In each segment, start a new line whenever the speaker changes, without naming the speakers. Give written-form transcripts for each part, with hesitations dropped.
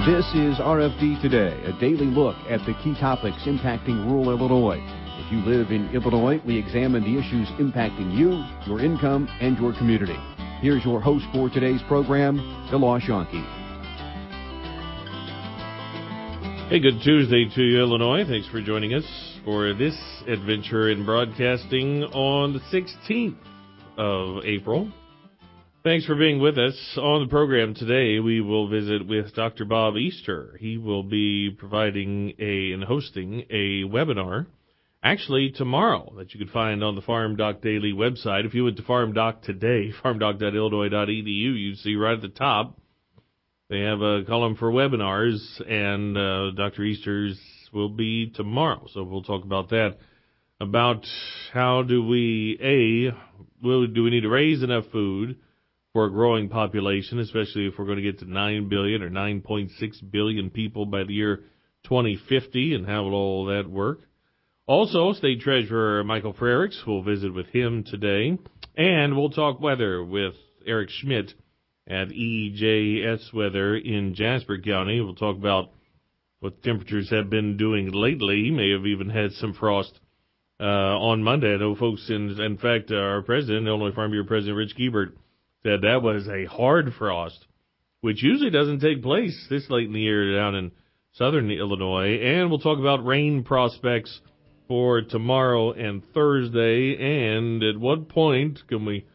This is RFD Today, a daily look at the key topics impacting rural Illinois. If you live in Illinois, we examine the issues impacting you, your income, and your community. Here's your host for today's program, Delosh Yonke.
Hey, good Tuesday to you, Illinois. Thanks for joining us for this adventure in broadcasting on the 16th of April. Thanks for being with us. On the program today, we will visit with Dr. Bob Easter. He will be providing and hosting a webinar, actually tomorrow, that you can find on the Farm Doc Daily website. If you went to Farm Doc today, farmdoc.illinois.edu, you see right at the top, they have a column for webinars, and Dr. Easter's will be tomorrow. So we'll talk about that, about how do we need to raise enough food for a growing population, especially if we're going to get to 9 billion or 9.6 billion people by the year 2050, and how will all that work? Also, State Treasurer Michael Frerichs, we'll visit with him today, and we'll talk weather with Eric Schmidt at EJS Weather in Jasper County. We'll talk about what temperatures have been doing lately. May have even had some frost on Monday. I know folks, in fact, our president, Illinois Farm Bureau President Rich Giebert, said that was a hard frost, which usually doesn't take place this late in the year down in southern Illinois. And we'll talk about rain prospects for tomorrow and Thursday, and at what point can we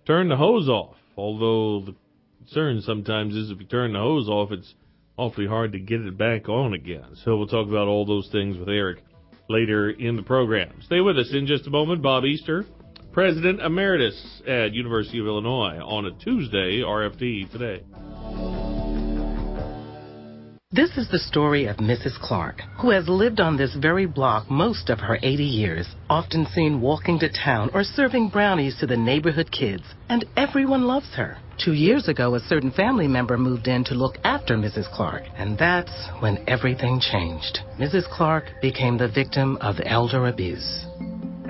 turn the hose off? Although the concern sometimes is if you turn the hose off, it's awfully hard to get it back on again. So we'll talk about all those things with Eric later in the program. Stay with us in just a moment. Bob Easter, President Emeritus at University of Illinois, on a Tuesday, RFD Today.
This is the story of Mrs. Clark, who has lived on this very block most of her 80 years, often seen walking to town or serving brownies to the neighborhood kids, and everyone loves her. 2 years ago, a certain family member moved in to look after Mrs. Clark, and that's when everything changed. Mrs. Clark became the victim of elder abuse.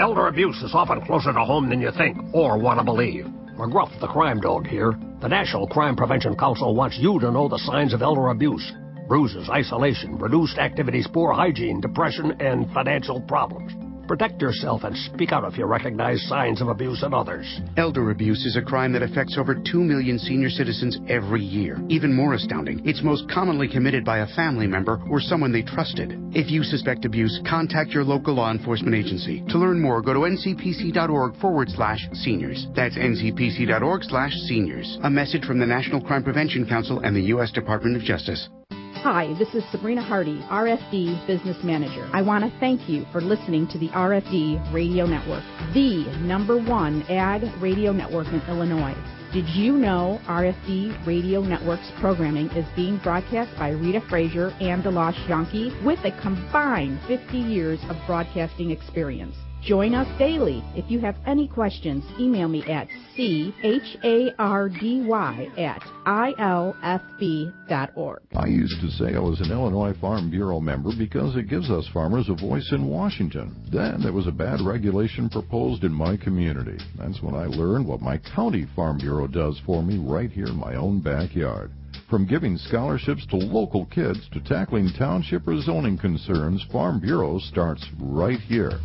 Elder abuse is often closer to home than you think or want to believe. McGruff, the crime dog here. The National Crime Prevention Council wants you to know the signs of elder abuse. Bruises, isolation, reduced activities, poor hygiene, depression, and financial problems. Protect yourself and speak out if you recognize signs of abuse in others.
Elder abuse is a crime that affects over 2 million senior citizens every year. Even more astounding, it's most commonly committed by a family member or someone they trusted. If you suspect abuse, contact your local law enforcement agency. To learn more, go to ncpc.org/seniors. That's ncpc.org/seniors. A message from the National Crime Prevention Council and the U.S. Department of Justice.
Hi, this is Sabrina Hardy, RFD Business Manager. I want to thank you for listening to the RFD Radio Network, the #1 ag radio network in Illinois. Did you know RFD Radio Network's programming is being broadcast by Rita Frazier and Delosh Yonke with a combined 50 years of broadcasting experience? Join us daily. If you have any questions, email me at chardy@ilfb.org.
I used to say I was an Illinois Farm Bureau member because it gives us farmers a voice in Washington. Then there was a bad regulation proposed in my community. That's when I learned what my county Farm Bureau does for me right here in my own backyard. From giving scholarships to local kids to tackling township or zoning concerns, Farm Bureau starts right here.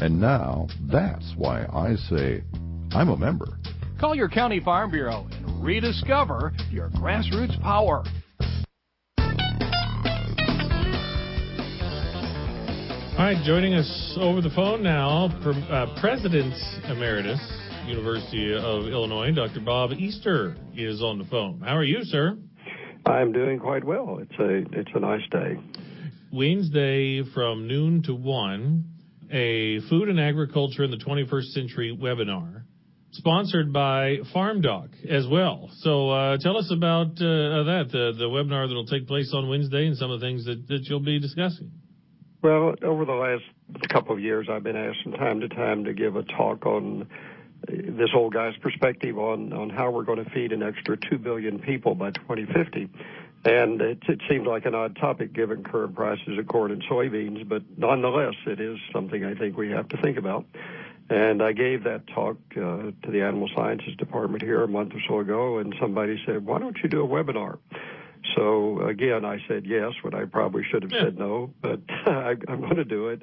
And now, that's why I say I'm a member.
Call your county farm bureau and rediscover your grassroots power.
All right, joining us over the phone now, President Emeritus, University of Illinois, Dr. Bob Easter is on the phone. How are you, sir?
I'm doing quite well. It's a nice day.
Wednesday from noon to 1. A Food and Agriculture in the 21st Century webinar, sponsored by Farm Doc as well. So tell us about the webinar that will take place on Wednesday and some of the things that you'll be discussing.
Well, over the last couple of years, I've been asked from time to time to give a talk on this old guy's perspective on how we're going to feed an extra 2 billion people by 2050. And it seemed like an odd topic given current prices of corn and soybeans, but nonetheless, it is something I think we have to think about. And I gave that talk to the Animal Sciences Department here a month or so ago, and somebody said, why don't you do a webinar? So, again, I said yes when I probably should have said no, but I'm going to do it.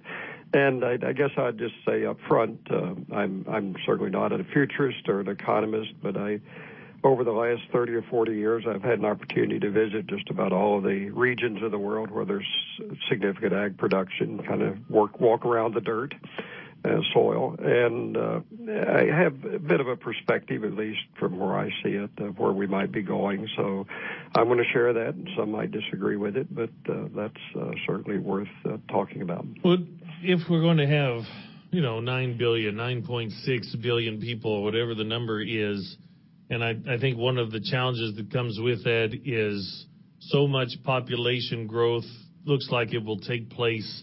And I guess I'd just say up front, I'm certainly not a futurist or an economist, but over the last 30 or 40 years, I've had an opportunity to visit just about all of the regions of the world where there's significant ag production, kind of walk around the dirt and soil. And I have a bit of a perspective, at least from where I see it, of where we might be going. So I'm going to share that, and some might disagree with it, but that's certainly worth talking about.
Well, if we're going to have, 9 billion, 9.6 billion people, whatever the number is, and I think one of the challenges that comes with that is so much population growth looks like it will take place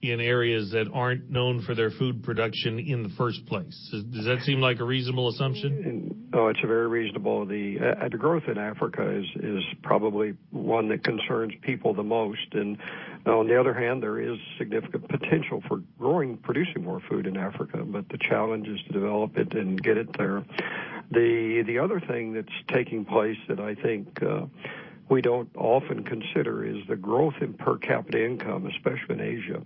in areas that aren't known for their food production in the first place. Does that seem like a reasonable assumption?
No, it's a very reasonable. The growth in Africa is probably one that concerns people the most. And on the other hand, there is significant potential for producing more food in Africa, but the challenge is to develop it and get it there. The other thing that's taking place that I think we don't often consider is the growth in per capita income, especially in Asia.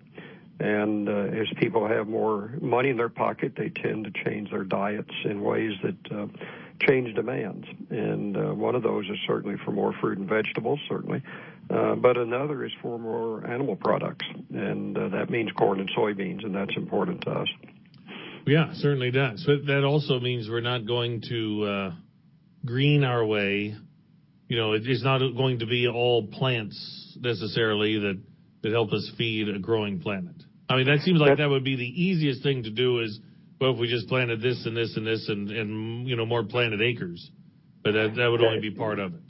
And as people have more money in their pocket, they tend to change their diets in ways that change demands. And one of those is certainly for more fruit and vegetables, certainly. But another is for more animal products. And that means corn and soybeans, and that's important to us.
Yeah, certainly does. But that also means we're not going to green our way. It's not going to be all plants necessarily that help us feed a growing planet. I mean, that seems like that would be the easiest thing to do is, well, if we just planted this and this and this and more planted acres. But that would only be part of it.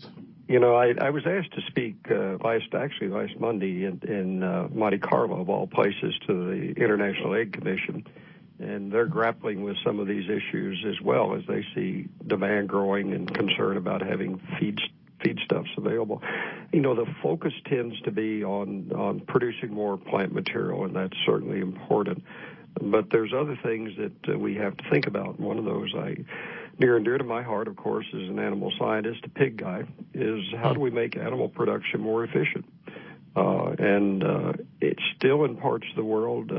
I was asked to speak last Monday in Monte Carlo, of all places, to the International Egg Commission. And they're grappling with some of these issues as well as they see demand growing and concern about having feedstuffs available. The focus tends to be on producing more plant material, and that's certainly important. But there's other things that we have to think about. One of those near and dear to my heart, of course, as an animal scientist, a pig guy, is how do we make animal production more efficient? And it's still in parts of the world,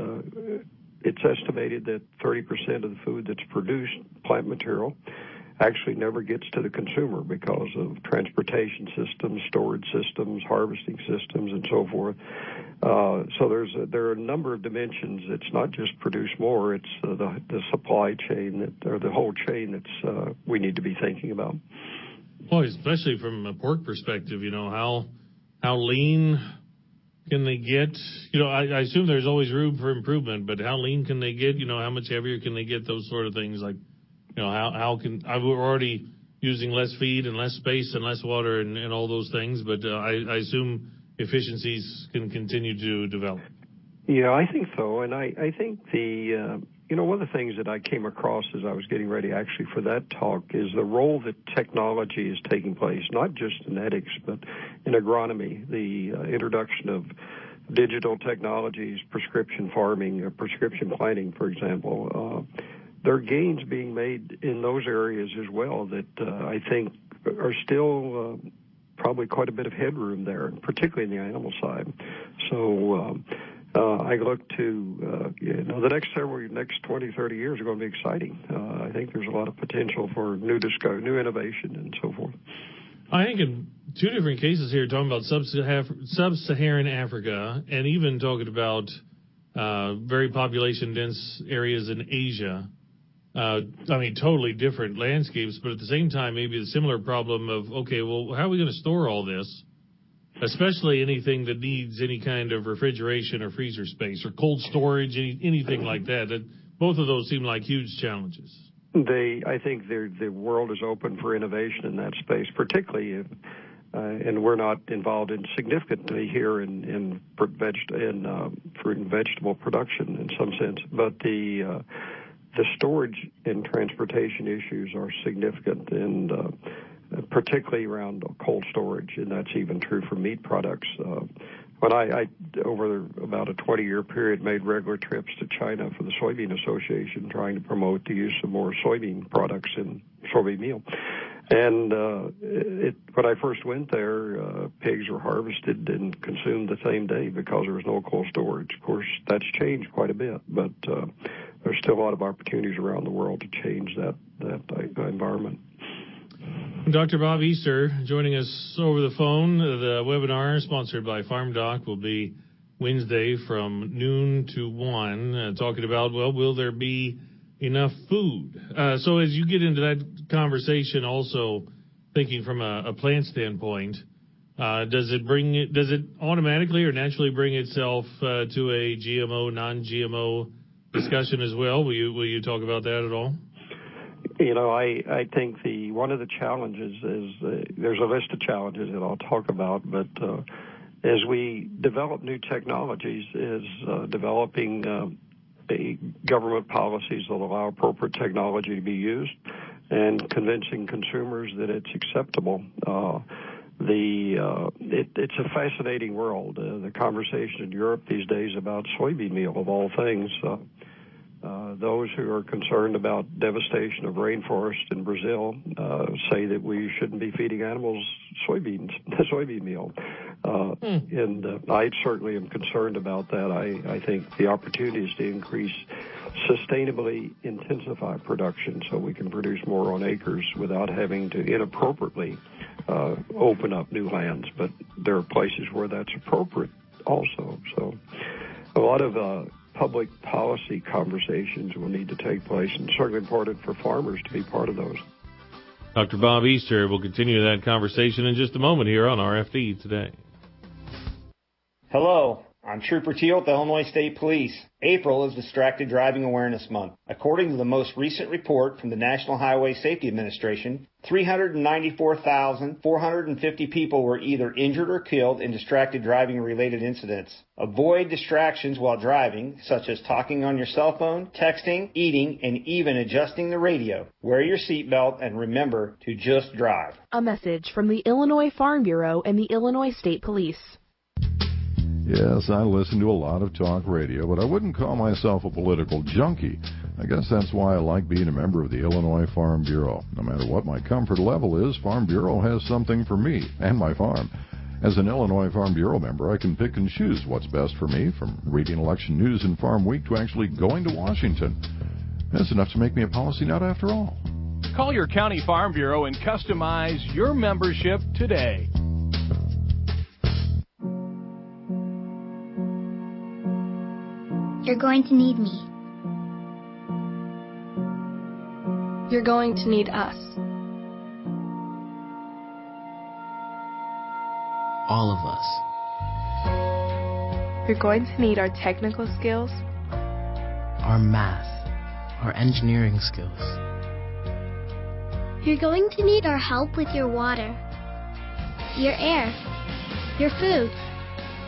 it's estimated that 30% of the food that's produced, plant material, actually never gets to the consumer because of transportation systems, storage systems, harvesting systems, and so forth. So there are a number of dimensions. It's not just produce more; it's the supply chain or the whole chain that's we need to be thinking about.
Well, especially from a pork perspective, how lean can they get? I assume there's always room for improvement, but how lean can they get? How much heavier can they get? Those sort of things like. We're already using less feed and less space and less water and all those things, but I assume efficiencies can continue to develop.
Yeah, I think so. And I think one of the things that I came across as I was getting ready actually for that talk is the role that technology is taking place, not just in genetics, but in agronomy, the introduction of digital technologies, prescription farming, or prescription planting, for example. There are gains being made in those areas as well that I think are still probably quite a bit of headroom there, particularly in the animal side. So I look to, the next 20, 30 years are going to be exciting. I think there's a lot of potential for new innovation and so forth.
I think in two different cases here, talking about sub-Saharan Africa and even talking about very population-dense areas in Asia. Totally different landscapes, but at the same time, maybe the similar problem of, okay, well, how are we going to store all this? Especially anything that needs any kind of refrigeration or freezer space or cold storage, anything like that. Both of those seem like huge challenges.
I think the world is open for innovation in that space, particularly if, and we're not involved significantly here in fruit and vegetable production in some sense, but the storage and transportation issues are significant, and particularly around cold storage, and that's even true for meat products. When I over about a 20-year period, made regular trips to China for the Soybean Association, trying to promote the use of more soybean products in soybean meal. And when I first went there, pigs were harvested and consumed the same day because there was no cold storage. Of course, that's changed quite a bit, but there's still a lot of opportunities around the world to change that environment.
Dr. Bob Easter joining us over the phone. The webinar sponsored by FarmDoc will be Wednesday from noon to 1, talking about, will there be enough food? So as you get into that conversation, also thinking from a plant standpoint, does it automatically or naturally bring itself to a GMO, non-GMO discussion as well? Will you talk about that at all?
I think one of the challenges is there's a list of challenges that I'll talk about, but as we develop new technologies, is developing government policies that allow appropriate technology to be used and convincing consumers that it's acceptable. It's a fascinating world. The conversation in Europe these days about soybean meal, of all things. Those who are concerned about devastation of rainforest in Brazil say that we shouldn't be feeding animals soybean meal. And I certainly am concerned about that. I think the opportunity is to increase sustainably intensify production so we can produce more on acres without having to inappropriately open up new lands. But there are places where that's appropriate also. So a lot of public policy conversations will need to take place, and certainly important for farmers to be part of those.
Dr. Bob Easter will continue that conversation in just a moment here on RFD Today.
Hello, I'm Trooper Teal with the Illinois State Police. April is Distracted Driving Awareness Month. According to the most recent report from the National Highway Safety Administration, 394,450 people were either injured or killed in distracted driving-related incidents. Avoid distractions while driving, such as talking on your cell phone, texting, eating, and even adjusting the radio. Wear your seatbelt and remember to just drive.
A message from the Illinois Farm Bureau and the Illinois State Police.
Yes, I listen to a lot of talk radio, but I wouldn't call myself a political junkie. I guess that's why I like being a member of the Illinois Farm Bureau. No matter what my comfort level is, Farm Bureau has something for me and my farm. As an Illinois Farm Bureau member, I can pick and choose what's best for me, from reading election news and Farm Week to actually going to Washington. That's enough to make me a policy nut after all.
Call your county farm bureau and customize your membership today.
You're going to need me.
You're going to need us.
All of us.
You're going to need our technical skills,
our math, our engineering skills.
You're going to need our help with your water, your air, your food.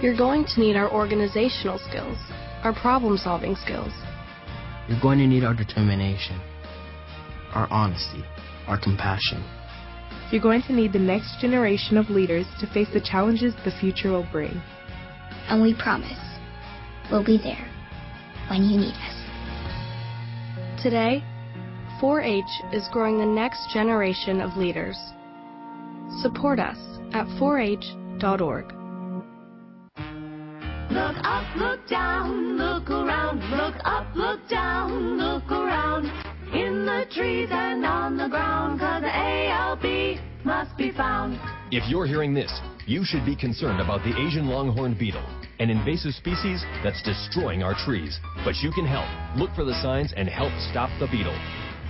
You're going to need our organizational skills, our problem-solving skills.
You're going to need our determination, our honesty, our compassion.
You're going to need the next generation of leaders to face the challenges the future will bring.
And we promise, we'll be there when you need us.
Today, 4-H is growing the next generation of leaders. Support us at 4h.org.
Look up, look down, look around, look up, look down, look around, in the trees and on the ground, 'cause the ALB must be found.
If you're hearing this, you should be concerned about the Asian longhorn beetle, an invasive species that's destroying our trees. But you can help. Look for the signs and help stop the beetle.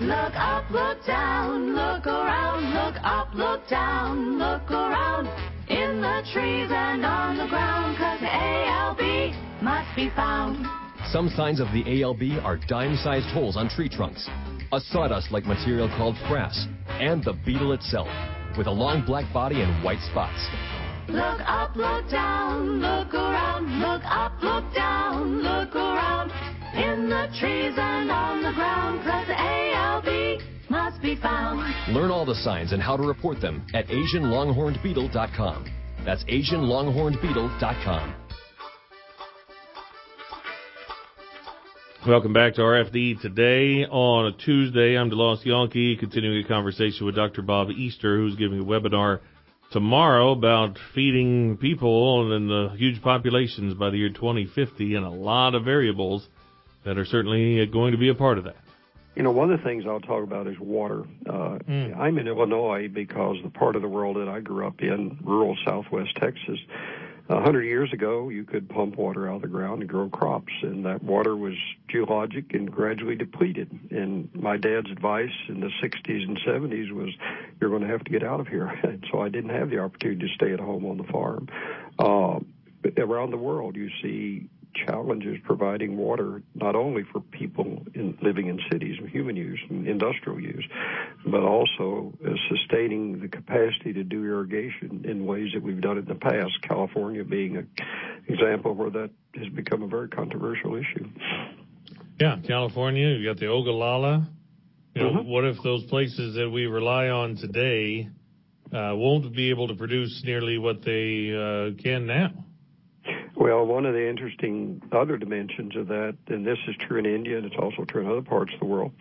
Look up, look down, look around, look up, look down, look around, in the trees and on the ground, 'cause the ALB must be found.
Some signs of the ALB are dime-sized holes on tree trunks, a sawdust-like material called frass, and the beetle itself, with a long black body and white spots.
Look up, look down, look around, look up, look down, look around, in the trees and on the ground, 'cause the ALB must be found.
Learn all the signs and how to report them at AsianLonghornedBeetle.com. That's AsianLonghornedBeetle.com.
Welcome back to RFD today on a Tuesday. I'm DeLost Yankee, continuing a conversation with Dr. Bob Easter, who's giving a webinar tomorrow about feeding people and the huge populations by the year 2050, and a lot of variables that are certainly going to be a part of that.
You know, one of the things I'll talk about is water. I'm in Illinois because the part of the world that I grew up in, rural southwest Texas, 100 years ago, you could pump water out of the ground and grow crops, and that water was geologic and gradually depleted. And my dad's advice in the 60s and 70s was, you're going to have to get out of here. And so I didn't have the opportunity to stay at home on the farm. Around the world, you see challenges providing water not only for people living in cities, human use and industrial use, but also sustaining the capacity to do irrigation in ways that we've done it in the past, California being an example where that has become a very controversial issue.
Yeah, California, you got the Ogallala. You know, what if those places that we rely on today won't be able to produce nearly what they can now?
Well, one of the interesting other dimensions of that, and this is true in India and it's also true in other parts of the world,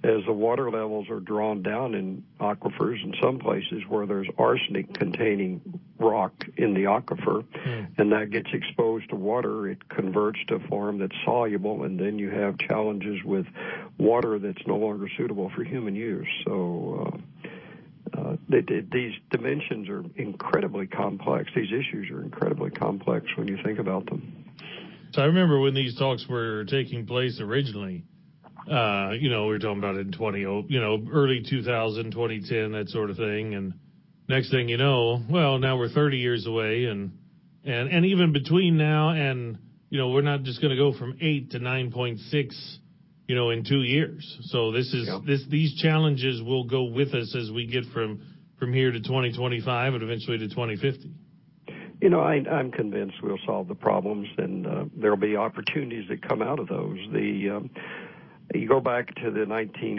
as the water levels are drawn down in aquifers in some places where there's arsenic-containing rock in the aquifer, and that gets exposed to water, it converts to a form that's soluble, and then you have challenges with water that's no longer suitable for human use. So these dimensions are incredibly complex. These issues are incredibly complex when you think about them.
So I remember when these talks were taking place originally, we were talking about it in early 2000, 2010, that sort of thing. And next thing you know, well, now we're 30 years away. And even between now and, we're not just going to go from 8 to 9.6, in 2 years. So these challenges will go with us as we get from here to 2025 and eventually to 2050.
I'm convinced we'll solve the problems, and there'll be opportunities that come out of those. You go back to the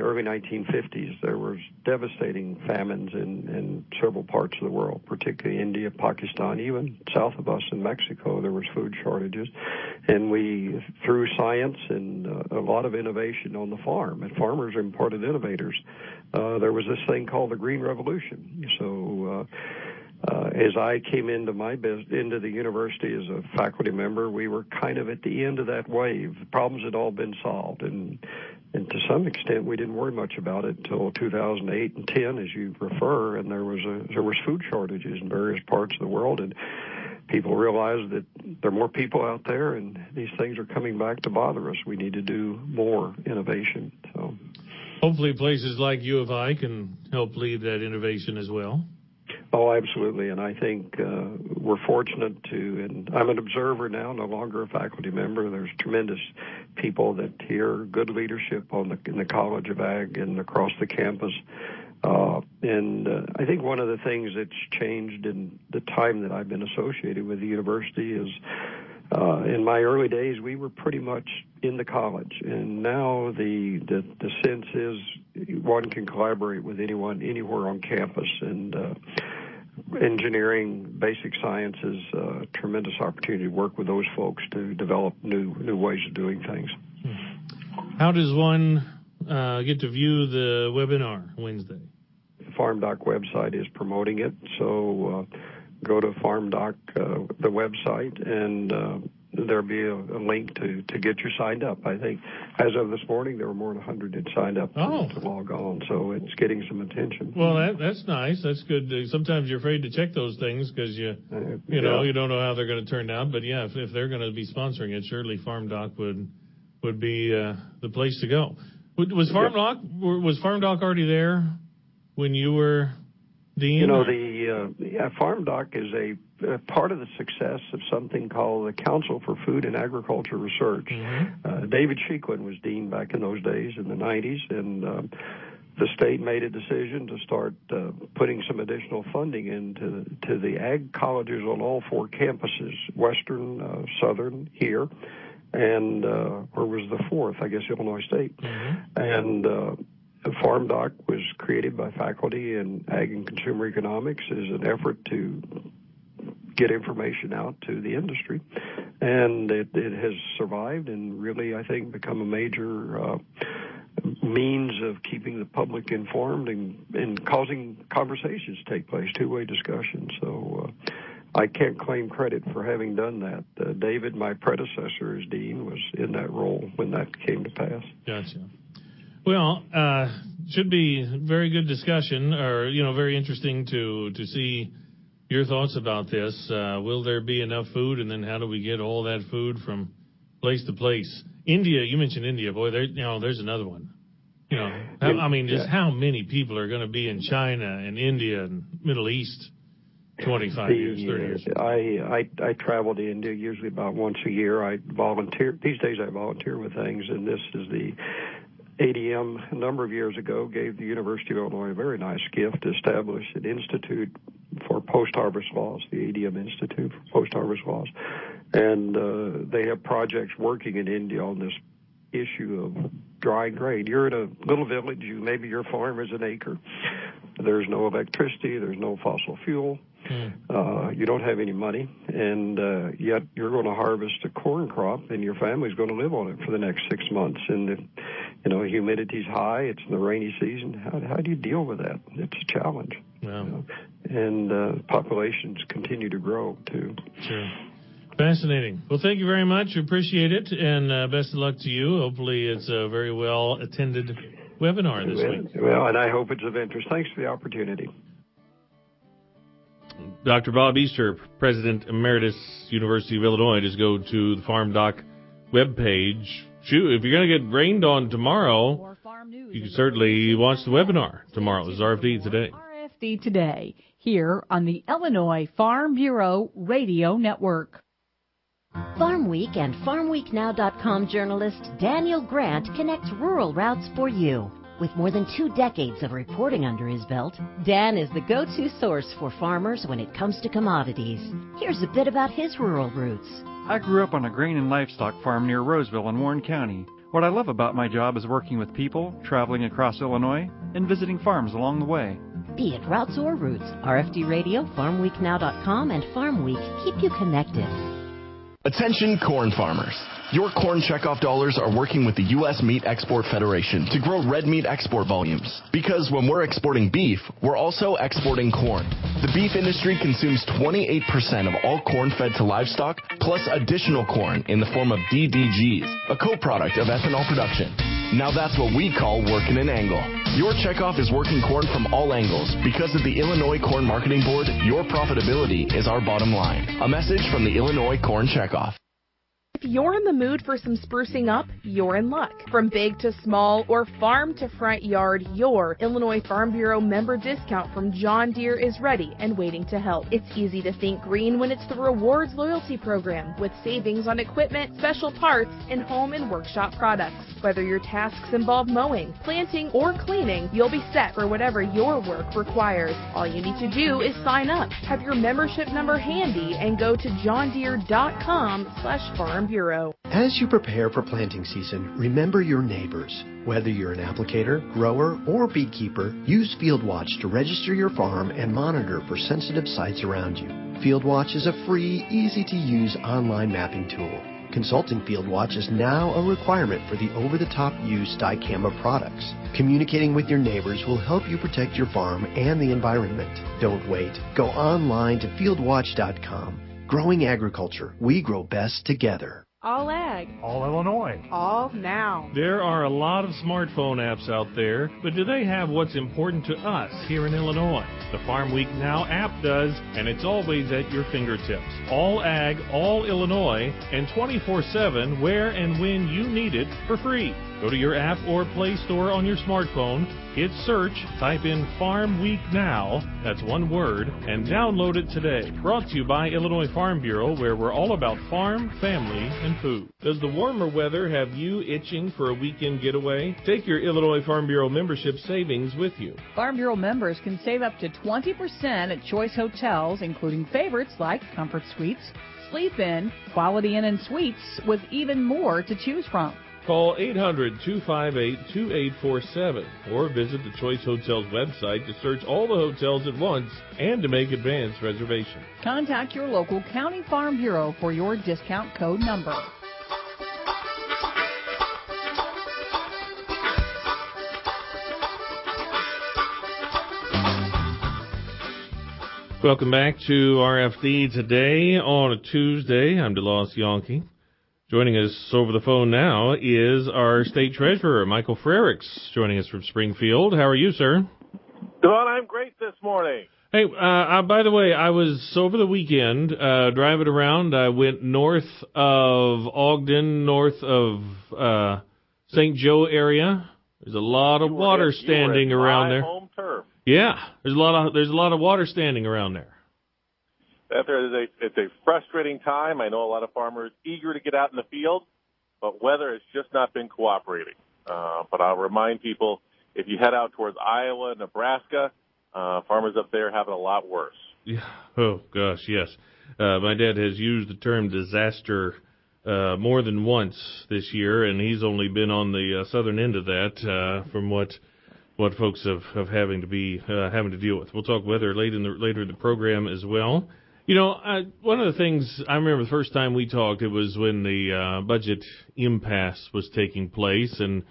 early 1950s, there was devastating famines in several parts of the world, particularly India, Pakistan, even south of us in Mexico, there was food shortages. And we, through science and a lot of innovation on the farm, and farmers are important innovators, there was this thing called the Green Revolution. So as I came into the university as a faculty member, we were kind of at the end of that wave. The problems had all been solved, and to some extent we didn't worry much about it until 2008 and 10, as you refer, and there was food shortages in various parts of the world, and people realized that there are more people out there, and these things are coming back to bother us. We need to do more innovation. So
hopefully places like U of I can help lead that innovation as well.
Oh, absolutely, and I think we're fortunate and I'm an observer now, no longer a faculty member. There's tremendous people that hear good leadership in the College of Ag and across the campus. And I think one of the things that's changed in the time that I've been associated with the university is in my early days, we were pretty much in the college, and now the sense is one can collaborate with anyone, anywhere on campus, and engineering, basic science is a tremendous opportunity to work with those folks to develop new ways of doing things.
How does one get to view the webinar Wednesday?
The FarmDoc website is promoting it, so go to FarmDoc, the website, and there'll be a link to get you signed up. I think as of this morning, there were more than 100 that signed up to log on, so it's getting some attention.
Well, that's nice. That's good. Sometimes you're afraid to check those things because you don't know how they're going to turn out. But yeah, if they're going to be sponsoring it, surely FarmDoc would be the place to go. Was FarmDoc already there when you were dean?
FarmDoc is a part of the success of something called the Council for Food and Agriculture Research. David Sheeklin was dean back in those days in the 90s, and the state made a decision to start putting some additional funding into the ag colleges on all 4 campuses, Western, Southern, here, and where was the 4th? I guess Illinois State. And FarmDoc was created by faculty in ag and consumer economics as an effort to get information out to the industry. And it has survived and really, I think, become a major means of keeping the public informed and causing conversations to take place, two-way discussions. So I can't claim credit for having done that. David, my predecessor as dean, was in that role when that came to pass.
Gotcha. Well, should be very good discussion, or, very interesting to see your thoughts about this. Will there be enough food, and then how do we get all that food from place to place? India, you mentioned India. Boy, there's another one. How many people are going to be in China and India and Middle East 25 years, 30 years?
I travel to India usually about once a year. I volunteer. These days I volunteer with things, and this is the ADM a number of years ago gave the University of Illinois a very nice gift to establish an institute for post-harvest loss, the ADM Institute for Post-Harvest Loss. And they have projects working in India on this issue of drying grain. You're in a little village, maybe your farm is an acre. There's no electricity, there's no fossil fuel. You don't have any money, and yet you're going to harvest a corn crop, and your family's going to live on it for the next 6 months. And humidity's high. It's in the rainy season. How do you deal with that? It's a challenge.
Wow.
And populations continue to grow too.
Sure. Fascinating. Well, thank you very much. Appreciate it, and best of luck to you. Hopefully, it's a very well attended webinar this week.
Well, and I hope it's of interest. Thanks for the opportunity.
Dr. Bob Easter, President Emeritus, University of Illinois. Just go to the Farm Doc webpage. Shoot, if you're going to get rained on tomorrow, you can certainly watch the webinar tomorrow. This is RFD Today.
RFD Today, here on the Illinois Farm Bureau Radio Network.
Farm Week and FarmWeekNow.com journalist Daniel Grant connects rural routes for you. With more than 2 decades of reporting under his belt, Dan is the go-to source for farmers when it comes to commodities. Here's a bit about his rural roots.
I grew up on a grain and livestock farm near Roseville in Warren County. What I love about my job is working with people, traveling across Illinois, and visiting farms along the way.
Be it routes or roots, RFD Radio, FarmWeekNow.com, and Farm Week keep you connected.
Attention corn farmers. Your corn checkoff dollars are working with the U.S. Meat Export Federation to grow red meat export volumes. Because when we're exporting beef, we're also exporting corn. The beef industry consumes 28% of all corn fed to livestock, plus additional corn in the form of DDGs, a co-product of ethanol production. Now that's what we call working an angle. Your checkoff is working corn from all angles. Because of the Illinois Corn Marketing Board, your profitability is our bottom line. A message from the Illinois Corn Checkoff.
If you're in the mood for some sprucing up, you're in luck. From big to small or farm to front yard, your Illinois Farm Bureau member discount from John Deere is ready and waiting to help. It's easy to think green when it's the Rewards Loyalty Program with savings on equipment, special parts, and home and workshop products. Whether your tasks involve mowing, planting, or cleaning, you'll be set for whatever your work requires. All you need to do is sign up, have your membership number handy, and go to johndeere.com/farm bureau.
As you prepare for planting season, remember your neighbors. Whether you're an applicator, grower, or beekeeper, use FieldWatch to register your farm and monitor for sensitive sites around you. FieldWatch is a free, easy-to-use online mapping tool. Consulting FieldWatch is now a requirement for the over-the-top use dicamba products. Communicating with your neighbors will help you protect your farm and the environment. Don't wait. Go online to fieldwatch.com. Growing agriculture, we grow best together.
All ag.
All Illinois.
All now.
There are a lot of smartphone apps out there, but do they have what's important to us here in Illinois? The Farm Week Now app does, and it's always at your fingertips. All ag, all Illinois, and 24/7 where and when you need it for free. Go to your app or Play Store on your smartphone, hit search, type in Farm Week Now, that's one word, and download it today. Brought to you by Illinois Farm Bureau, where we're all about farm, family, and food. Does the warmer weather have you itching for a weekend getaway? Take your Illinois Farm Bureau membership savings with you.
Farm Bureau members can save up to 20% at choice hotels, including favorites like Comfort Suites, Sleep Inn, Quality Inn and Suites, with even more to choose from.
Call 800-258-2847 or visit the Choice Hotels website to search all the hotels at once and to make advance reservations.
Contact your local County Farm Bureau for your discount code number.
Welcome back to RFD today on a Tuesday. I'm DeLoss Yonke. Joining us over the phone now is our state treasurer, Michael Frericks, joining us from Springfield. How are you, sir?
Well, I'm great this morning.
Hey, by the way, I was over the weekend driving around. I went north of Ogden, north of St. Joe area. There's a lot of water standing around there.
Home turf.
Yeah, there's a lot of water standing around there.
It's a frustrating time. I know a lot of farmers eager to get out in the field, but weather has just not been cooperating. But I'll remind people, if you head out towards Iowa, Nebraska, farmers up there have it a lot worse.
Yeah. Oh, gosh, yes. My dad has used the term disaster more than once this year, and he's only been on the southern end of that from what folks have having to deal with. We'll talk weather later in the program as well. You know, one of the things I remember the first time we talked, it was when the budget impasse was taking place, and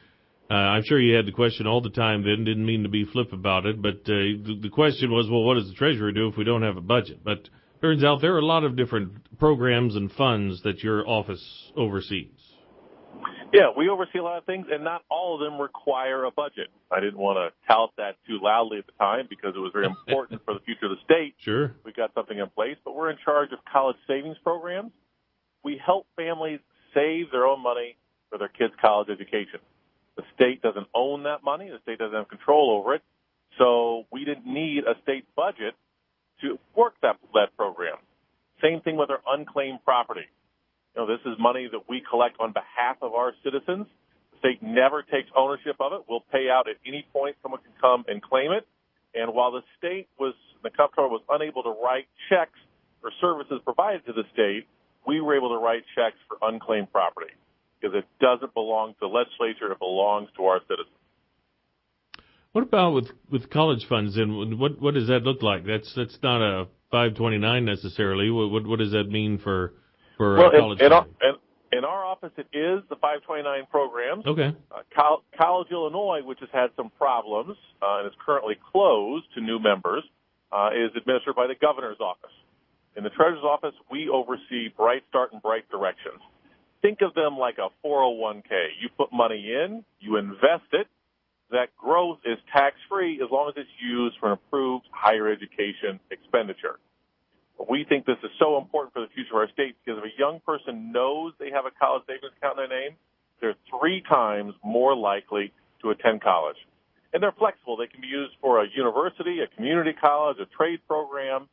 I'm sure you had the question all the time then. Didn't mean to be flip about it, but the question was, well, what does the treasurer do if we don't have a budget? But turns out there are a lot of different programs and funds that your office oversees.
Yeah, we oversee a lot of things, and not all of them require a budget. I didn't want to tout that too loudly at the time because it was very important for the future of the state.
Sure.
We got something in place, but we're in charge of college savings programs. We help families save their own money for their kids' college education. The state doesn't own that money. The state doesn't have control over it. So we didn't need a state budget to work that program. Same thing with our unclaimed property. You know, this is money that we collect on behalf of our citizens. The state never takes ownership of it. We'll pay out at any point. Someone can come and claim it. And while the comptroller was unable to write checks for services provided to the state, we were able to write checks for unclaimed property because it doesn't belong to the legislature. It belongs to our citizens.
What about with college funds, and what does that look like? That's not a 529 necessarily. What does that mean for college funds?
In our office, it is the 529 program.
Okay.
College Illinois, which has had some problems and is currently closed to new members, is administered by the governor's office. In the treasurer's office, we oversee Bright Start and Bright Directions. Think of them like a 401k. You put money in, you invest it. That growth is tax-free as long as it's used for an approved higher education expenditure. We think this is so important for the future of our state because if a young person knows they have a college savings account in their name, they're 3 times more likely to attend college. And they're flexible. They can be used for a university, a community college, a trade program.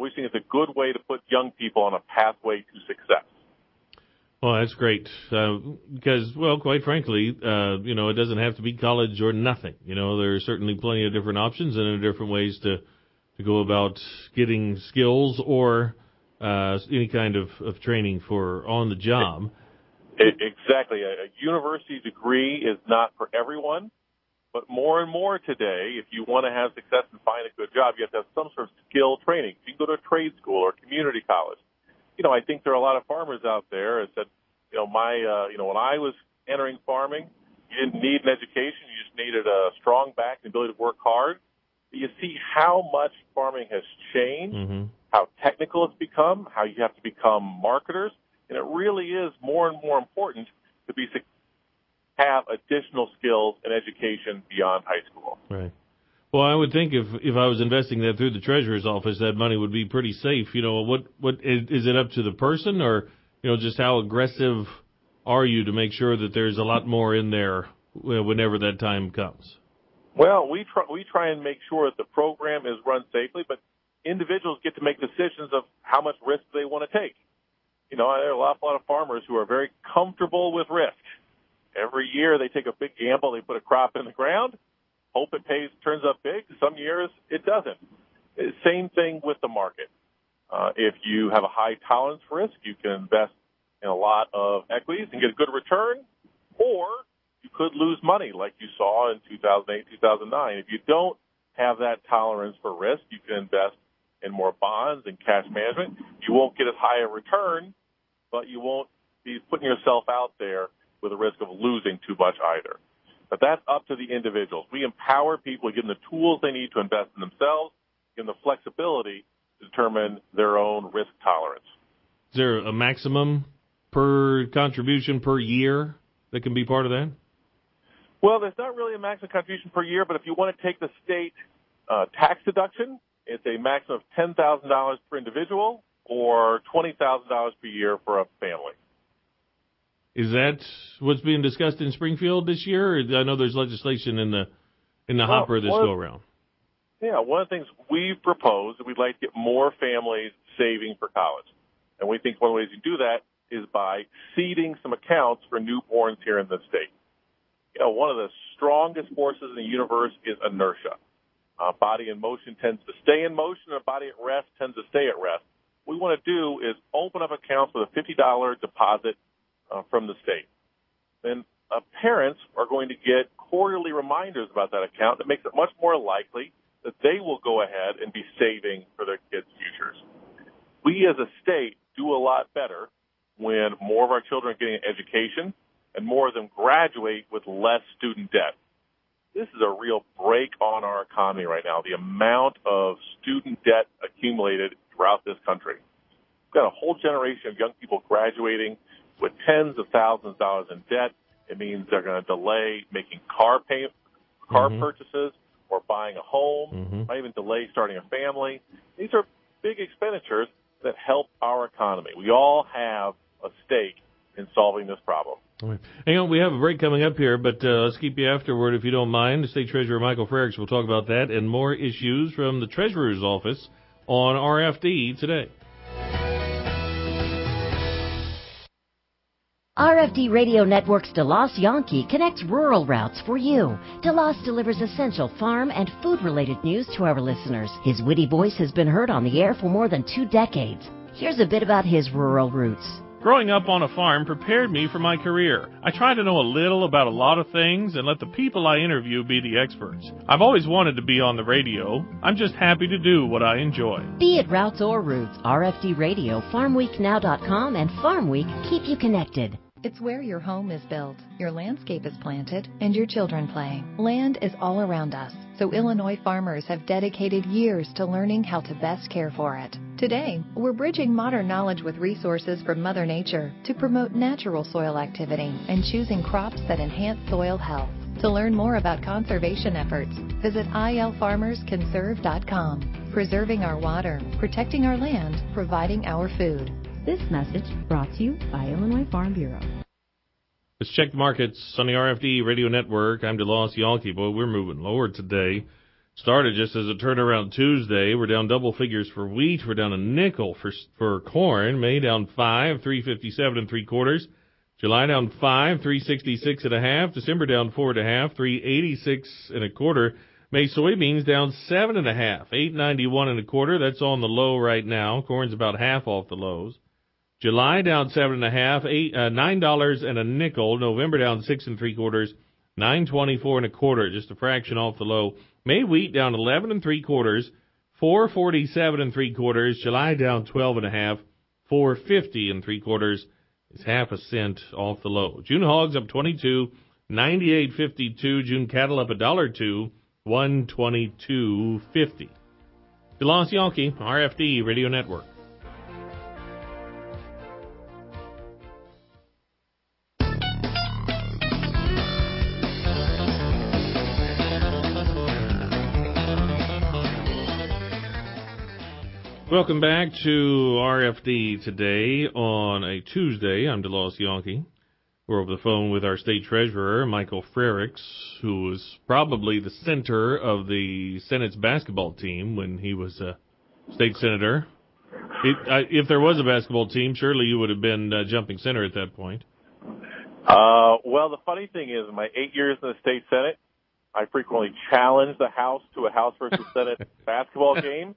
We think it's a good way to put young people on a pathway to success.
Well, that's great because, well, quite frankly, it doesn't have to be college or nothing. You know, there are certainly plenty of different options and different ways to go about getting skills or any kind of training for on the job.
Exactly. A university degree is not for everyone, but more and more today, if you want to have success and find a good job, you have to have some sort of skill training. You can go to a trade school or community college. I think there are a lot of farmers out there that said, when I was entering farming, you didn't need an education. You just needed a strong back and ability to work hard. You see how much farming has changed, how technical it's become, how you have to become marketers. And it really is more and more important to have additional skills and education beyond high school.
Right. Well, I would think if I was investing that through the treasurer's office, that money would be pretty safe. What is it up to the person, or just how aggressive are you to make sure that there's a lot more in there whenever that time comes?
Well, we try and make sure that the program is run safely, but individuals get to make decisions of how much risk they want to take. There are a lot of farmers who are very comfortable with risk. Every year they take a big gamble. They put a crop in the ground. Hope it turns up big. Some years it doesn't. Same thing with the market. If you have a high tolerance for risk, you can invest in a lot of equities and get a good return. Or you could lose money like you saw in 2008, 2009. If you don't have that tolerance for risk, you can invest in more bonds and cash management. You won't get as high a return, but you won't be putting yourself out there with a risk of losing too much either. But that's up to the individuals. We empower people, give them the tools they need to invest in themselves, give them the flexibility to determine their own risk tolerance.
Is there a maximum per contribution per year that can be part of that?
Well, there's not really a maximum contribution per year, but if you want to take the state tax deduction, it's a maximum of $10,000 per individual or $20,000 per year for a family.
Is that what's being discussed in Springfield this year? I know there's legislation in the hopper this go around.
Yeah, one of the things we've proposed is we'd like to get more families saving for college. And we think one of the ways you do that is by seeding some accounts for newborns here in the state. You know, one of the strongest forces in the universe is inertia. Body in motion tends to stay in motion, and a body at rest tends to stay at rest. What we want to do is open up accounts with a $50 deposit from the state. Then parents are going to get quarterly reminders about that account that makes it much more likely that they will go ahead and be saving for their kids' futures. We as a state do a lot better when more of our children are getting an education and more of them graduate with less student debt. This is a real break on our economy right now, the amount of student debt accumulated throughout this country. We've got a whole generation of young people graduating with tens of thousands of dollars in debt. It means they're going to delay making car purchases or buying a home, might even delay starting a family. These are big expenditures that help our economy. We all have a stake in solving this problem.
Right. Hang on, we have a break coming up here, but let's keep you afterward if you don't mind. State Treasurer Michael Frericks will talk about that and more issues from the Treasurer's Office on RFD today.
RFD Radio Network's DeLoss Yankee connects rural routes for you. DeLoss delivers essential farm and food-related news to our listeners. His witty voice has been heard on the air for more than 2 decades. Here's a bit about his rural roots.
Growing up on a farm prepared me for my career. I try to know a little about a lot of things and let the people I interview be the experts. I've always wanted to be on the radio. I'm just happy to do what I enjoy.
Be it routes or roots, RFD Radio, FarmWeekNow.com, and Farm Week keep you connected.
It's where your home is built, your landscape is planted, and your children play. Land is all around us, so Illinois farmers have dedicated years to learning how to best care for it. Today, we're bridging modern knowledge with resources from Mother Nature to promote natural soil activity and choosing crops that enhance soil health. To learn more about conservation efforts, visit ilfarmersconserve.com. Preserving our water, protecting our land, providing our food.
This message brought to you by Illinois Farm Bureau.
Let's check the markets on the RFD Radio Network. I'm DeLoss Yankee. Boy, we're moving lower today. Started just as a turnaround Tuesday. We're down double figures for wheat. We're down a nickel for corn. May down 5, 3.57 3/4. July down 5, 3.66 1/2. December down 4 1/2, 3.86 1/4. May soybeans down 7 1/2, 8.91 1/4. That's on the low right now. Corn's about half off the lows. July down 7 1/2, $9 and a nickel. November down 6 3/4, 9.24 1/4, just a fraction off the low. May wheat down 11 3/4, 4.47 3/4. July down 12 1/2, 4.50 3/4. It's half a cent off the low. June hogs up 22, 98.52. June cattle up $1.02, 122.50. DeLoss Yankee, RFD Radio Network. Welcome back to RFD today on a Tuesday. I'm DeLoss Yankee. We're over the phone with our state treasurer, Michael Frericks, who was probably the center of the Senate's basketball team when he was a state senator. If there was a basketball team, surely you would have been jumping center at that point.
Well, the funny thing is, in my 8 years in the state Senate, I frequently challenged the House to a House versus Senate basketball game.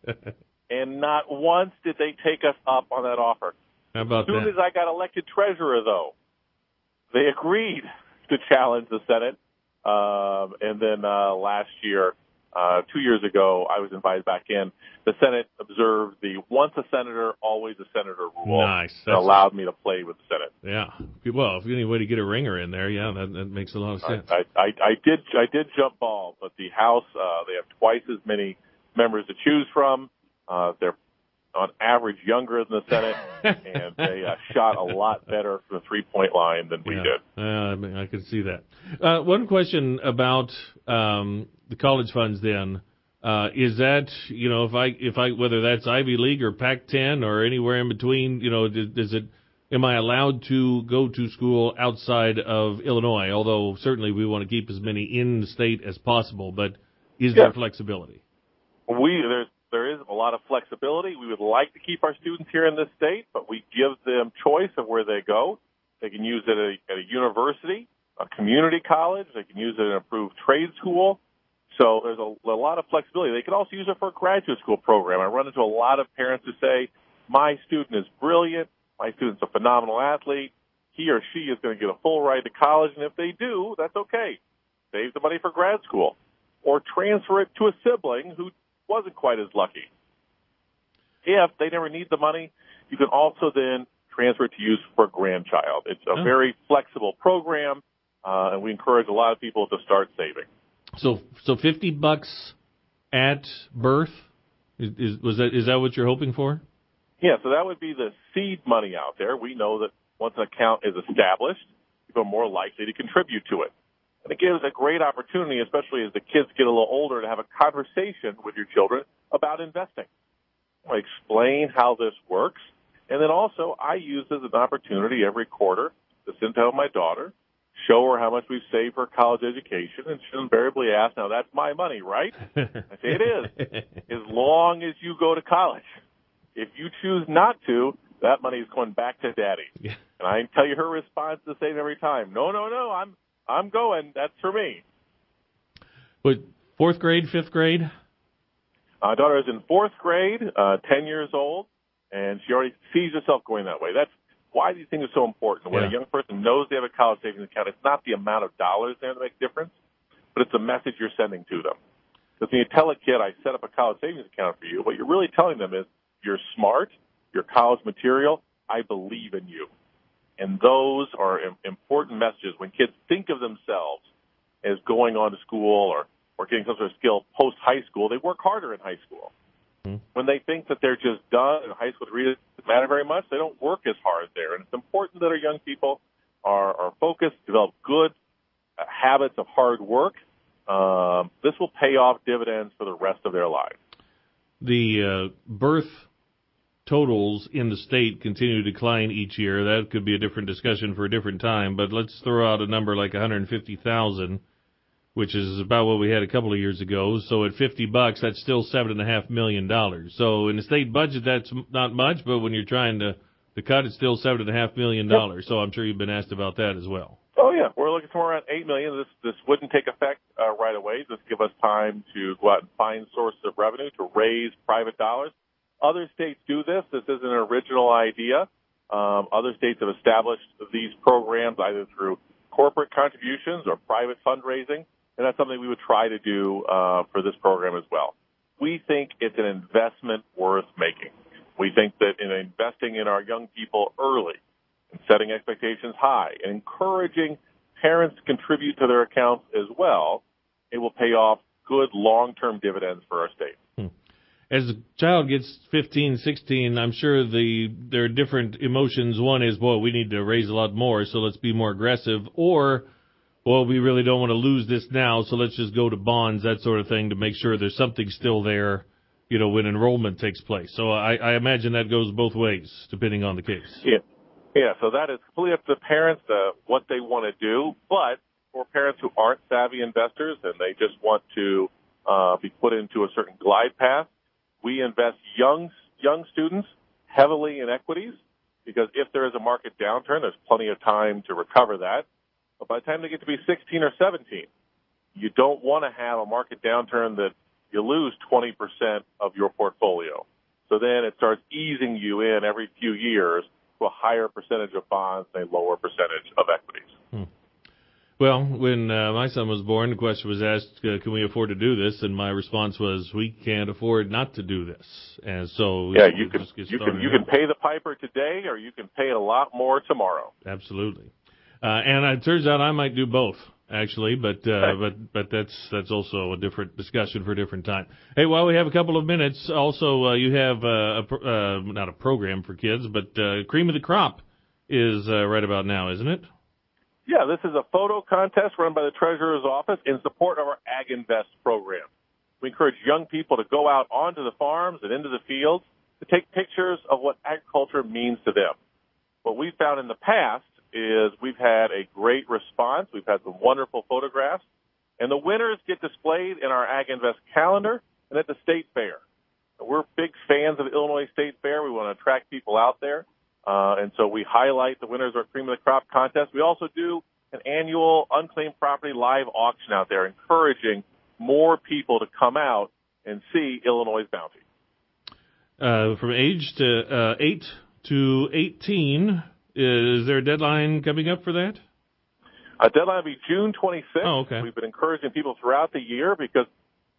And not once did they take us up on that offer.
How about that?
As soon as I got elected treasurer, though, they agreed to challenge the Senate. And then last year, 2 years ago, I was invited back in. The Senate observed the once a senator, always a senator rule.
Nice.
That allowed me to play with the Senate.
Yeah. Well, if you any way to get a ringer in there, yeah, that makes a lot of sense.
I did jump ball, but the House, they have twice as many members to choose from. They're on average younger than the Senate, and they shot a lot better from the three-point line than we did.
I could see that. One question about the college funds then. Is that, if I whether that's Ivy League or Pac-10 or anywhere in between, am I allowed to go to school outside of Illinois? Although certainly we want to keep as many in the state as possible, but is there flexibility?
There is a lot of flexibility. We would like to keep our students here in this state, but we give them choice of where they go. They can use it at a university, a community college. They can use it in an approved trade school. So there's a lot of flexibility. They can also use it for a graduate school program. I run into a lot of parents who say, my student is brilliant. My student's a phenomenal athlete. He or she is going to get a full ride to college, and if they do, that's okay. Save the money for grad school or transfer it to a sibling who wasn't quite as lucky. If they never need the money, you can also then transfer it to use for a grandchild. It's a very flexible program, and we encourage a lot of people to start saving.
So $50 at birth, is that what you're hoping for?
Yeah, so that would be the seed money out there. We know that once an account is established, people are more likely to contribute to it. And it gives a great opportunity, especially as the kids get a little older, to have a conversation with your children about investing. I explain how this works. And then also I use this as an opportunity every quarter to sit down with my daughter, show her how much we've saved for college education, and she'll invariably ask, now that's my money, right? I say, it is, as long as you go to college. If you choose not to, that money is going back to Daddy. Yeah. And I can tell you her response is the same every time. No, I'm going. That's for me.
What, fourth grade, fifth grade?
My daughter is in fourth grade, 10 years old, and she already sees herself going that way. That's why these things are so important. When a young person knows they have a college savings account, it's not the amount of dollars there that makes a difference, but it's the message you're sending to them. Because when you tell a kid, I set up a college savings account for you, what you're really telling them is, you're smart, you're college material, I believe in you. And those are important messages. When kids think of themselves as going on to school or getting some sort of skill post-high school, they work harder in high school. Mm-hmm. When they think that they're just done and high school degrees doesn't matter very much, they don't work as hard there. And it's important that our young people are focused, develop good habits of hard work. This will pay off dividends for the rest of their lives.
The birth totals in the state continue to decline each year. That could be a different discussion for a different time, but let's throw out a number like 150,000, which is about what we had a couple of years ago. So at $50, that's still $7.5 million. So in the state budget, that's not much, but when you're trying to cut, it's still $7.5 million. Yep. So I'm sure you've been asked about that as well.
Oh, yeah. We're looking for around $8 million. This wouldn't take effect right away. This give us time to go out and find sources of revenue to raise private dollars. Other states do this. This isn't an original idea. Other states have established these programs either through corporate contributions or private fundraising, and that's something we would try to do for this program as well. We think it's an investment worth making. We think that in investing in our young people early and setting expectations high and encouraging parents to contribute to their accounts as well, it will pay off good long-term dividends for our state.
As a child gets 15, 16, I'm sure there are different emotions. One is, boy, we need to raise a lot more, so let's be more aggressive. Or, well, we really don't want to lose this now, so let's just go to bonds, that sort of thing, to make sure there's something still there, when enrollment takes place. So I imagine that goes both ways, depending on the case.
Yeah, so that is completely up to the parents, what they want to do. But for parents who aren't savvy investors and they just want to be put into a certain glide path, we invest young students heavily in equities because if there is a market downturn, there's plenty of time to recover that. But by the time they get to be 16 or 17, you don't want to have a market downturn that you lose 20% of your portfolio. So then it starts easing you in every few years to a higher percentage of bonds and a lower percentage of equities.
Well, when my son was born, the question was asked, can we afford to do this? And my response was, we can't afford not to do this. And so
you can pay the piper today, or you can pay a lot more tomorrow.
Absolutely. And it turns out I might do both, actually, but that's also a different discussion for a different time. Hey, while we have a couple of minutes, also you have not a program for kids, but Cream of the Crop is right about now, isn't it?
Yeah, this is a photo contest run by the Treasurer's Office in support of our Ag Invest program. We encourage young people to go out onto the farms and into the fields to take pictures of what agriculture means to them. What we've found in the past is we've had a great response. We've had some wonderful photographs, and the winners get displayed in our Ag Invest calendar and at the State Fair. We're big fans of the Illinois State Fair. We want to attract people out there. And so we highlight the winners of our Cream of the Crop contest. We also do an annual unclaimed property live auction out there, encouraging more people to come out and see Illinois' bounty.
From age to 8 to 18, is there a deadline coming up for that?
A deadline will be June 26th.
Oh, okay.
We've been encouraging people throughout the year because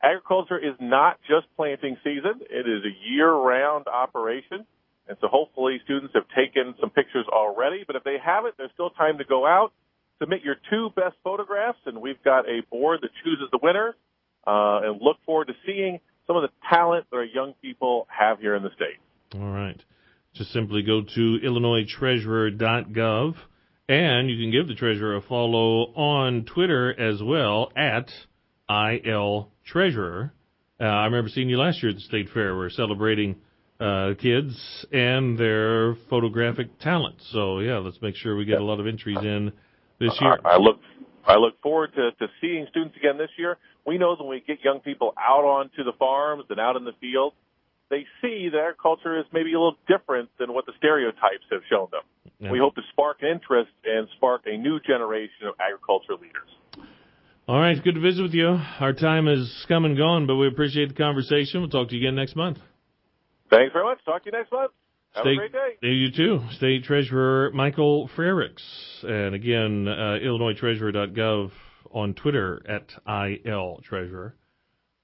agriculture is not just planting season. It is a year-round operation. And so hopefully students have taken some pictures already. But if they haven't, there's still time to go out, submit your 2 best photographs, and we've got a board that chooses the winner, and look forward to seeing some of the talent that our young people have here in the state.
All right. Just simply go to IllinoisTreasurer.gov, and you can give the Treasurer a follow on Twitter as well, at ILTreasurer. I remember seeing you last year at the State Fair. We're celebrating kids and their photographic talent. So, yeah, let's make sure we get a lot of entries in this year.
I look forward to seeing students again this year. We know that when we get young people out onto the farms and out in the field, they see that agriculture is maybe a little different than what the stereotypes have shown them. Yeah. We hope to spark interest and spark a new generation of agriculture leaders.
All right, good to visit with you. Our time has come and gone, but we appreciate the conversation. We'll talk to you again next month.
Thanks very much. Talk to you next month. Have a great day.
You too. State Treasurer Michael Frericks. And again, IllinoisTreasurer.gov, on Twitter at ILTreasurer.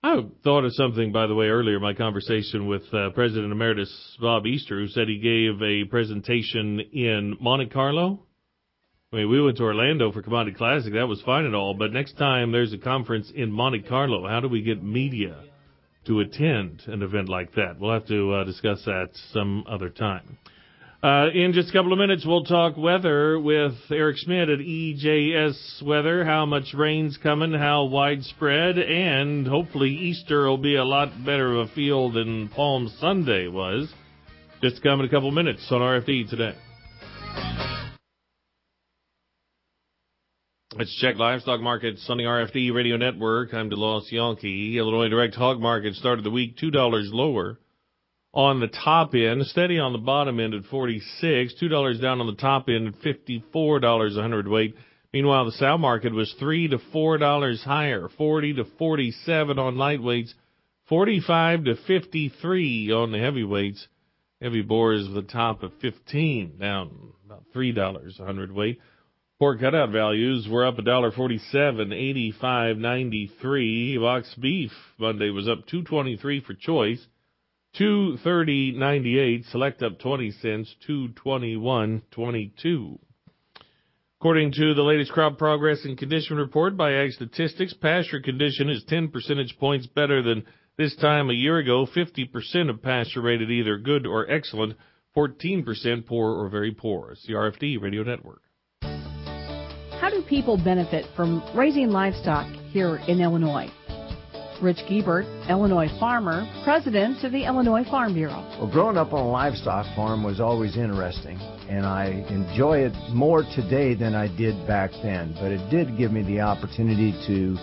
I thought of something, by the way, earlier, my conversation with President Emeritus Bob Easter, who said he gave a presentation in Monte Carlo. I mean, we went to Orlando for Commodity Classic. That was fine and all. But next time there's a conference in Monte Carlo, how do we get media to attend an event like that? We'll have to discuss that some other time. In just a couple of minutes, we'll talk weather with Eric Schmidt at EJS Weather, how much rain's coming, how widespread, and hopefully Easter will be a lot better of a feel than Palm Sunday was. Just come in a couple of minutes on RFD today. Let's check livestock markets on the RFD Radio Network. I'm DeLoss Yankee. Illinois Direct Hog Market started the week $2 lower on the top end, steady on the bottom end at 46, $2 down on the top end at $54 a hundredweight. Meanwhile, the sow market was $3 to $4 higher, 40 to 47 on lightweights, 45 to 53 on the heavyweights. Heavy boars with a top of 15, down about $3 a hundredweight. Pork cutout values were up $1.47, 85.93. Box beef Monday was up $2.23 for choice, $2.30.98. Select up 20 cents, $2.21.22. According to the latest crop progress and condition report by Ag Statistics, pasture condition is 10 percentage points better than this time a year ago. 50% of pasture rated either good or excellent, 14% poor or very poor. It's the RFD Radio Network.
How do people benefit from raising livestock here in Illinois? Rich Giebert, Illinois farmer, president of the Illinois Farm Bureau.
Well, growing up on a livestock farm was always interesting, and I enjoy it more today than I did back then. But it did give me the opportunity to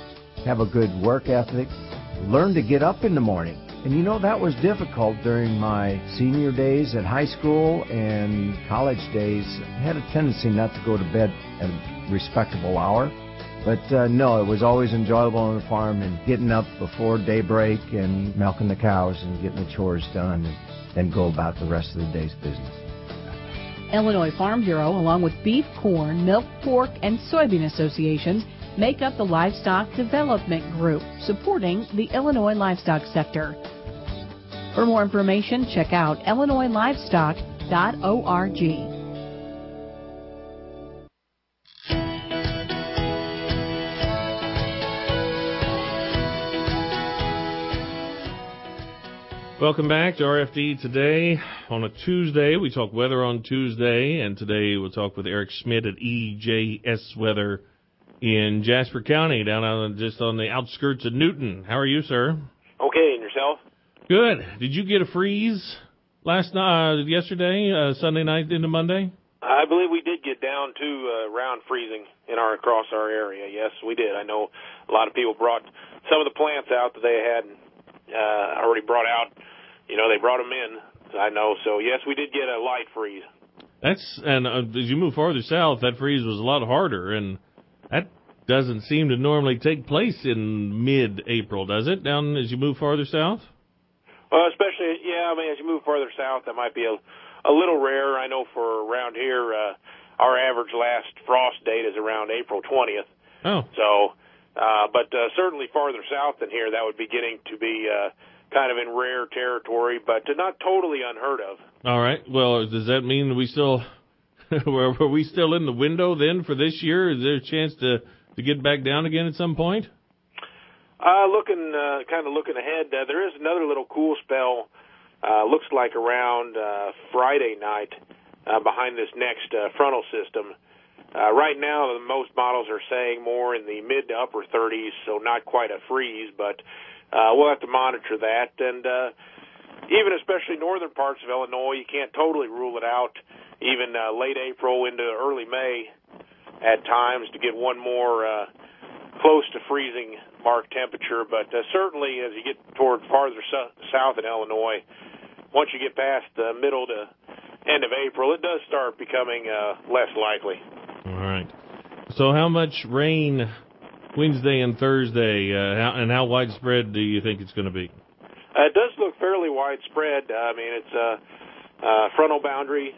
have a good work ethic, learn to get up in the morning. And you know, that was difficult during my senior days at high school and college days. I had a tendency not to go to bed at a respectable hour. But no, it was always enjoyable on the farm and getting up before daybreak and milking the cows and getting the chores done and then go about the rest of the day's business.
Illinois Farm Bureau, along with beef, corn, milk, pork, and soybean associations, make up the Livestock Development Group, supporting the Illinois livestock sector. For more information, check out illinoislivestock.org.
Welcome back to RFD Today. On a Tuesday, we talk weather on Tuesday, and today we'll talk with Eric Schmidt at EJS Weather in Jasper County, just on the outskirts of Newton. How are you, sir?
Okay, and yourself?
Good. Did you get a freeze yesterday, Sunday night into Monday?
I believe we did get down to around freezing across our area. Yes, we did. I know a lot of people brought some of the plants out that they had already brought out. They brought them in, I know. So, yes, we did get a light freeze.
As you move farther south, that freeze was a lot harder, and that doesn't seem to normally take place in mid-April, does it, down as you move farther south?
Well, especially, as you move farther south, that might be a little rare. I know for around here, our average last frost date is around April 20th.
Oh.
So, but certainly farther south than here, that would be getting to be kind of in rare territory, but not totally unheard of.
All right. Well, does that mean we still were we still in the window then for this year? Is there a chance to get back down again at some point?
Looking ahead, there is another little cool spell. Looks like around Friday night behind this next frontal system. Right now, most models are saying more in the mid to upper 30s, so not quite a freeze, but we'll have to monitor that. And even especially northern parts of Illinois, you can't totally rule it out. Even late April into early May at times to get one more close to freezing mark temperature. But certainly as you get toward farther south in Illinois, once you get past the middle to end of April, it does start becoming less likely.
All right. So how much rain Wednesday and Thursday, and how widespread do you think it's going to be?
It does look fairly widespread. I mean, it's a frontal boundary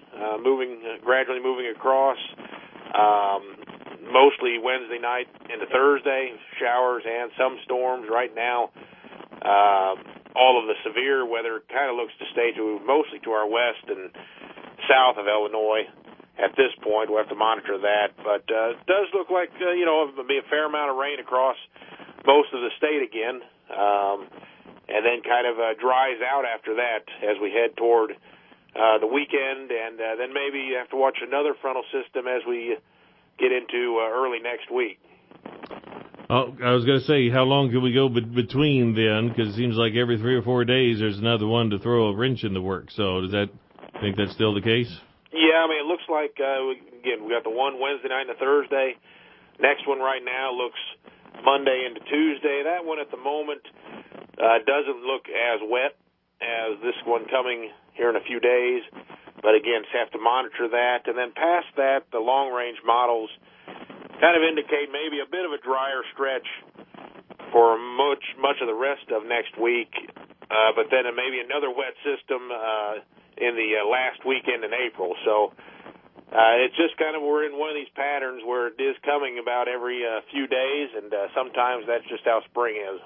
gradually moving across. Mostly Wednesday night into Thursday, showers and some storms. Right now, all of the severe weather kind of looks to stay mostly to our west and south of Illinois. At this point, we'll have to monitor that. But it does look like, it'll be a fair amount of rain across most of the state again. And then kind of dries out after that as we head toward the weekend. And then maybe you have to watch another frontal system as we get into early next week.
Oh, I was going to say, how long can we go between then? Because it seems like every 3 or 4 days there's another one to throw a wrench in the works. So think that's still the case?
Yeah, I mean, it looks like, again, we got the one Wednesday night and a Thursday. Next one right now looks Monday into Tuesday. That one at the moment doesn't look as wet as this one coming here in a few days. But, again, just have to monitor that. And then past that, the long-range models kind of indicate maybe a bit of a drier stretch for much of the rest of next week. But then maybe another wet system in the last weekend in April. So it's just kind of we're in one of these patterns where it is coming about every few days, and sometimes that's just how spring is.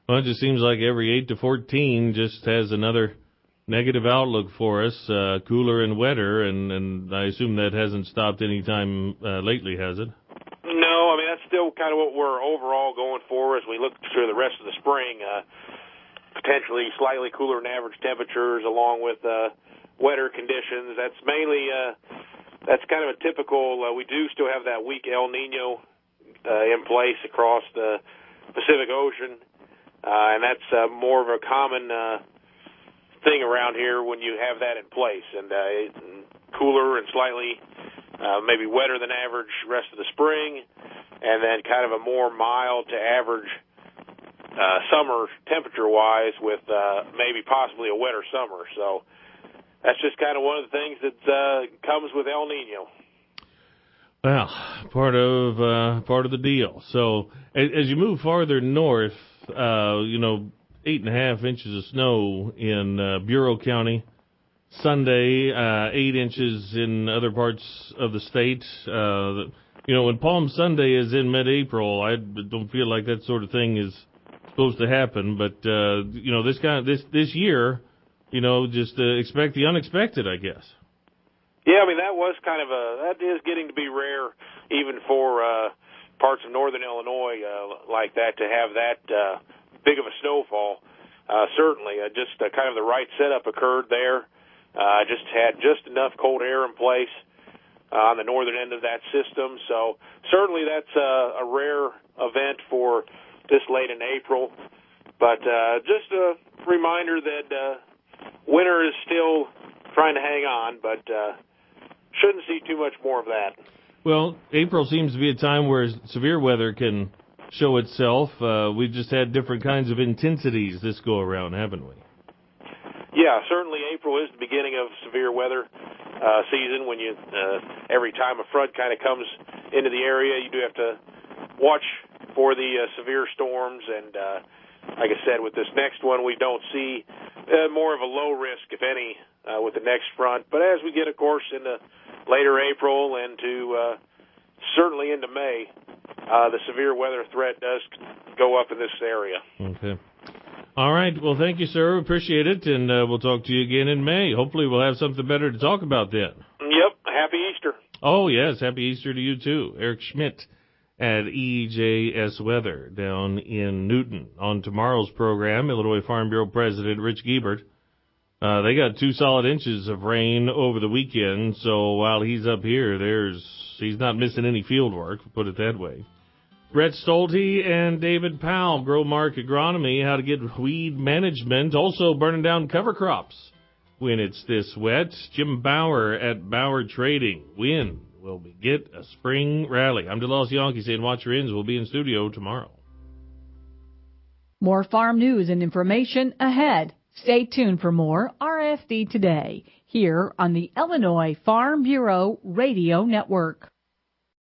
Well, it just seems like every 8 to 14 just has another negative outlook for us, cooler and wetter, and I assume that hasn't stopped any time lately, has it?
No, I mean, that's still kind of what we're overall going for as we look through the rest of the spring. Potentially slightly cooler than average temperatures along with wetter conditions. That's mainly, that's kind of a typical, we do still have that weak El Nino in place across the Pacific Ocean, and that's more of a common thing around here when you have that in place, and cooler and slightly maybe wetter than average rest of the spring, and then kind of a more mild to average summer temperature-wise with maybe possibly a wetter summer. So that's just kind of one of the things that comes with El Nino.
Well, part of the deal. So as you move farther north, 8.5 inches of snow in Bureau County Sunday, 8 inches in other parts of the state. When Palm Sunday is in mid-April, I don't feel like that sort of thing is supposed to happen. But this year, just expect the unexpected, I guess.
Yeah, I mean that is getting to be rare, even for parts of northern Illinois like that, to have that big of a snowfall. Certainly, just kind of the right setup occurred there. Just had just enough cold air in place on the northern end of that system. So certainly that's a rare event for this late in April. But just a reminder that winter is still trying to hang on, but shouldn't see too much more of that.
Well, April seems to be a time where severe weather can show itself. We've just had different kinds of intensities this go around, haven't we?
Yeah, certainly April is the beginning of severe weather season. When every time a front kind of comes into the area, you do have to watch for the severe storms. And like I said, with this next one, we don't see more of a low risk, if any, with the next front. But as we get, of course, into later April and certainly into May, the severe weather threat does go up in this area.
Okay. All right. Well, thank you, sir. Appreciate it, and we'll talk to you again in May. Hopefully we'll have something better to talk about then.
Yep. Happy Easter.
Oh, yes. Happy Easter to you, too. Eric Schmidt at EJS Weather down in Newton. On tomorrow's program, Illinois Farm Bureau President Rich Giebert. They got 2 solid inches of rain over the weekend, so while he's up here, he's not missing any field work, put it that way. Brett Stolte and David Powell, Growmark Agronomy, how to get weed management, also burning down cover crops when it's this wet. Jim Bauer at Bauer Trading. When will we get a spring rally? I'm DeLoss Yankee saying watch your ends. We'll be in studio tomorrow.
More farm news and information ahead. Stay tuned for more RFD Today here on the Illinois Farm Bureau Radio Network.